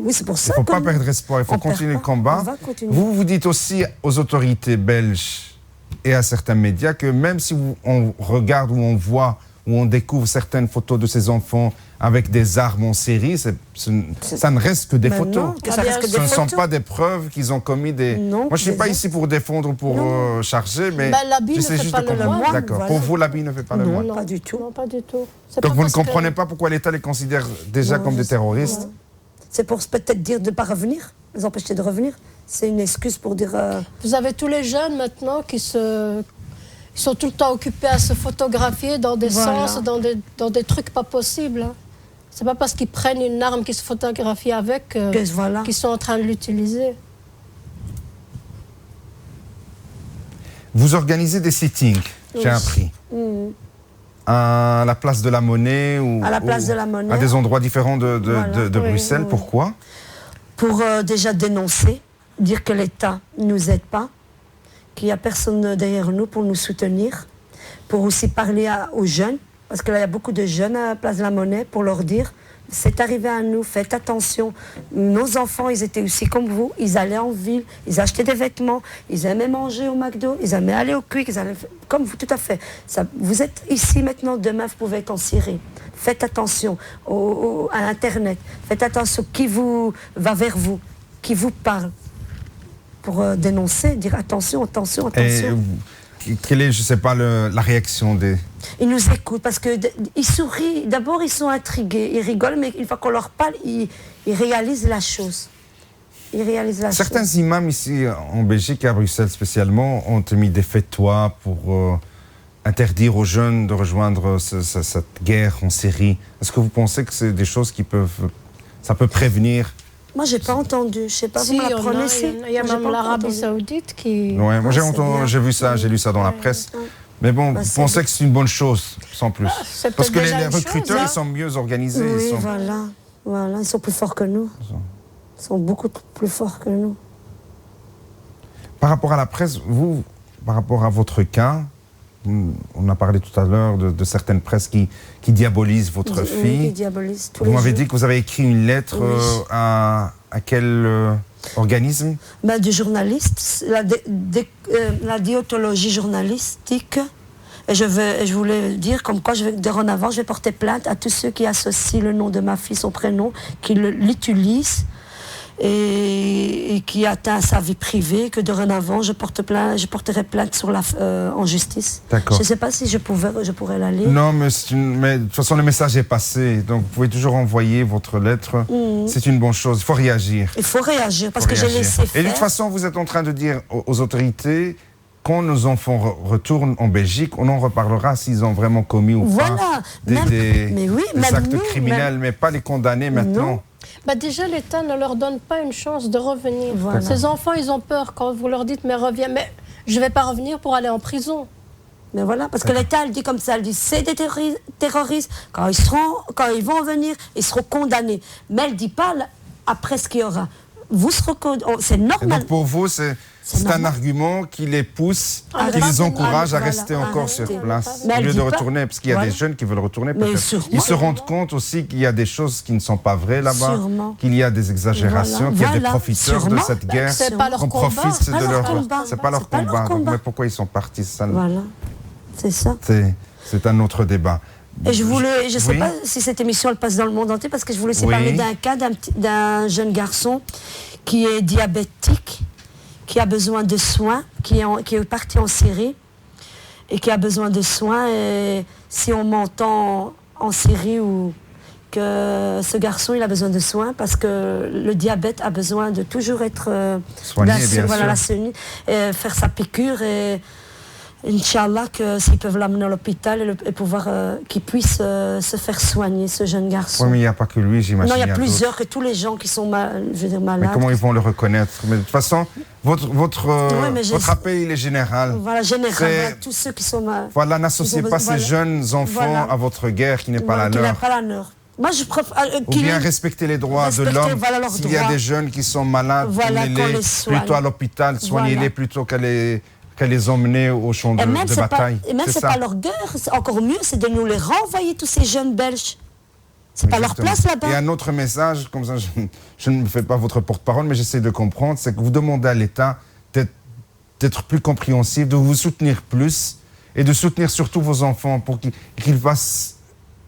c'est pour ça. Il ne faut pas perdre espoir, il faut continuer le combat. Vous dites aussi aux autorités belges et à certains médias que même si on regarde ou on voit ou on découvre certaines photos de ces enfants avec des armes en série, ça ne reste que des photos. Ce ne sont pas des preuves qu'ils ont commis des... Non, moi, je ne suis pas ici pour défendre ou pour charger, mais j'essaie juste de comprendre. D'accord. Voilà. Pour vous, l'habit ne fait pas le moine. Non, pas du tout. Non, pas du tout. Donc vous ne comprenez pas pourquoi l'État les considère déjà comme des terroristes? C'est pour peut-être dire de ne pas revenir, les empêcher de revenir. C'est une excuse pour dire... Vous avez tous les jeunes maintenant qui sont tout le temps occupés à se photographier dans des sens, dans des trucs pas possibles. Hein. C'est pas parce qu'ils prennent une arme qu'ils se photographient avec qu'ils sont en train de l'utiliser. Vous organisez des sittings, j'ai appris. À la place de la Monnaie ou à la place de la Monnaie, à des endroits différents de Bruxelles. Pourquoi? Pour déjà dénoncer, dire que l'État ne nous aide pas, qu'il n'y a personne derrière nous pour nous soutenir, pour aussi parler aux jeunes, parce que là, il y a beaucoup de jeunes à la place de la Monnaie, pour leur dire, c'est arrivé à nous, faites attention. Nos enfants, ils étaient aussi comme vous, ils allaient en ville, ils achetaient des vêtements, ils aimaient manger au McDo, ils aimaient aller au Quick, comme vous, tout à fait. Vous êtes ici maintenant, demain, vous pouvez être en Syrie. Faites attention à Internet, faites attention qui va vers vous, qui vous parle. Pour dénoncer, dire attention. Et quelle est, je ne sais pas, la réaction des... Ils nous écoutent parce qu'ils sourient. D'abord, ils sont intrigués, ils rigolent, mais une fois qu'on leur parle, ils réalisent la chose. Certains imams ici, en Belgique et à Bruxelles spécialement, ont mis des fêtoirs pour interdire aux jeunes de rejoindre cette guerre en Syrie. Est-ce que vous pensez que c'est des choses ça peut prévenir? Moi, je n'ai pas entendu. Je ne sais pas, vous me l'apprenez ici. Il y a même l'Arabie Saoudite qui... Ouais, moi, j'ai vu ça, j'ai lu ça dans la presse. Mais bon, vous pensez que c'est une bonne chose, sans plus? Parce que les recruteurs, ils sont mieux organisés. Oui, voilà. Ils sont plus forts que nous. Ils sont beaucoup plus forts que nous. Par rapport à la presse, par rapport à votre cas, on a parlé tout à l'heure de certaines presses qui diabolisent votre fille. Qui diabolisent tous vous m'avez dit que vous avez écrit une lettre à quel organisme? Du journaliste, la déontologie journalistique. Et je voulais dire comme quoi, dorénavant, je vais porter plainte à tous ceux qui associent le nom de ma fille, son prénom, qui l'utilisent et qui atteint sa vie privée, que dorénavant, je porterai plainte en justice. D'accord. Je ne sais pas si je pourrais la lire. Non, mais de toute façon, le message est passé. Donc, vous pouvez toujours envoyer votre lettre. C'est une bonne chose. Il faut réagir. Il faut réagir, parce que j'ai laissé faire. Et de toute façon, vous êtes en train de dire aux autorités, quand nos enfants retournent en Belgique, on en reparlera s'ils ont vraiment commis ou pas des actes criminels, mais pas les condamner maintenant. Déjà, l'État ne leur donne pas une chance de revenir. Voilà. Ces enfants, ils ont peur quand vous leur dites « mais reviens ». Mais je ne vais pas revenir pour aller en prison. Mais voilà, parce que l'État, elle dit comme ça, elle dit c'est des terroristes, quand ils vont venir, ils seront condamnés. Mais elle ne dit pas après ce qu'il y aura. c'est Et normal. donc pour vous, c'est un normal. argument qui les pousse, Ah, qui les rester- encourage à voilà, rester encore rester. sur place, Mais au elle lieu dit de pas- retourner, parce qu'il y a voilà. des jeunes qui veulent retourner. Mais peut-être. sûrement. Ils se rendent compte aussi qu'il y a des choses qui ne sont pas vraies là-bas, Sûrement. qu'il y a des exagérations, Voilà. qu'il y a des Voilà. profiteurs de Sûrement. cette guerre. C'est pas leur On combat. profite C'est pas de leur leur combat. C'est pas leur C'est pas leur combat. Donc, combat. mais pourquoi ils sont partis ça, Voilà, c'est ça. C'est un autre débat. Et je voulais, je ne sais Oui. pas si cette émission elle passe dans le monde entier, parce que je voulais aussi Oui. parler d'un cas d'un jeune garçon qui est diabétique, qui a besoin de soins, qui est parti en Syrie et qui a besoin de soins. Et si on m'entend en Syrie ou que ce garçon il a besoin de soins, parce que le diabète a besoin de toujours être Soigné, bien voilà, sûr. faire sa piqûre et Inch'Allah, que s'ils peuvent l'amener à l'hôpital et pouvoir qu'il puisse se faire soigner, ce jeune garçon. Oui, mais il n'y a pas que lui, j'imagine. Non, il y a d'autres. plusieurs, que tous les gens qui sont Mais malades. comment ils vont le reconnaître? Mais de toute façon, votre appel, il est général. Voilà, généralement, C'est- tous ceux qui sont malades. Voilà, n'associez pas ces Voilà. jeunes enfants Voilà. à votre guerre qui n'est pas la Qui n'a leur. pas la leur. Moi, je préfère. Ou bien respecter les droits de Respecter, l'homme. voilà, leurs S'il y a droits. des jeunes qui sont malades, Voilà, qu'on emmenez-les les soigne. plutôt à l'hôpital, soignez-les Voilà. plutôt qu'à les emmener au champ Et même, de c'est bataille. pas, et même, c'est pas leur guerre. C'est encore mieux, c'est de nous les renvoyer, tous ces jeunes Belges. C'est pas leur Exactement. place là-bas. Et un autre message, comme ça je ne me fais pas votre porte-parole, mais j'essaie de comprendre, c'est que vous demandez à l'État d'être plus compréhensif, de vous soutenir plus et de soutenir surtout vos enfants pour qu'ils fassent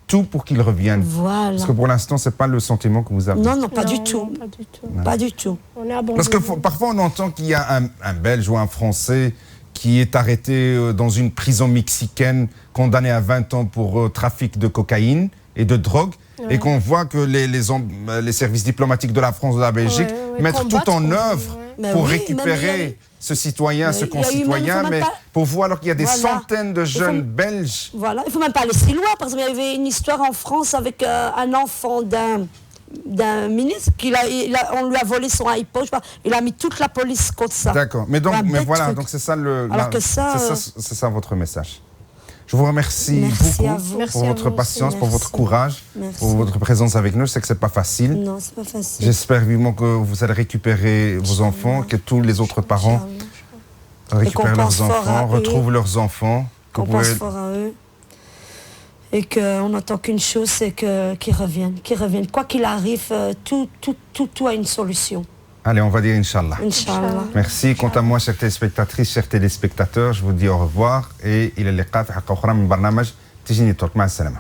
tout pour qu'ils reviennent. Voilà. Parce que pour l'instant, ce n'est pas le sentiment que vous avez. Non, non, pas Non, du non, tout. pas du tout. Pas du tout. On est abandonnés. Parce que parfois, on entend qu'il y a un Belge ou un Français qui est arrêté dans une prison mexicaine, condamné à 20 ans pour trafic de cocaïne et de drogue, et qu'on voit que les services diplomatiques de la France, de la Belgique, mettent combattre tout en contre- œuvre Mais pour oui, récupérer ce citoyen, Mais ce il y a eu même- concitoyen, faut même mais pas- pour vous, alors qu'il y a des Voilà. centaines de Il faut- jeunes Belges. Voilà, il ne faut même pas aller si loin. Par exemple, il y avait une histoire en France avec un enfant d'un ministre, on lui a volé son iPod, je sais pas, il a mis toute la police contre ça. D'accord, mais Un bête voilà, truc. donc c'est ça Alors que ça, c'est ça votre message. Je vous remercie Merci à beaucoup vous. Merci pour à votre vous aussi. patience, pour votre Merci. courage, Merci. pour votre présence avec nous. Je sais que c'est pas facile. Non, c'est pas facile. J'espère vivement que vous allez récupérer vos enfants, que tous les autres parents Inch'Allah. récupèrent qu'on pense leurs fort à enfants, eux. retrouvent leurs enfants. que Qu'on vous pense pouvez- fort à eux. Et qu'on n'entend qu'une chose, c'est qu'ils reviennent. Qu'ils reviennent. Quoi qu'il arrive, tout a une solution. Allez, on va dire Inch'Allah. Inch'Allah. Merci. Quant à moi, chères téléspectatrices, chers téléspectateurs, je vous dis au revoir et il est liqa fi haqqa ukhra min barnamaj Tijini Turk. Ma as-salama.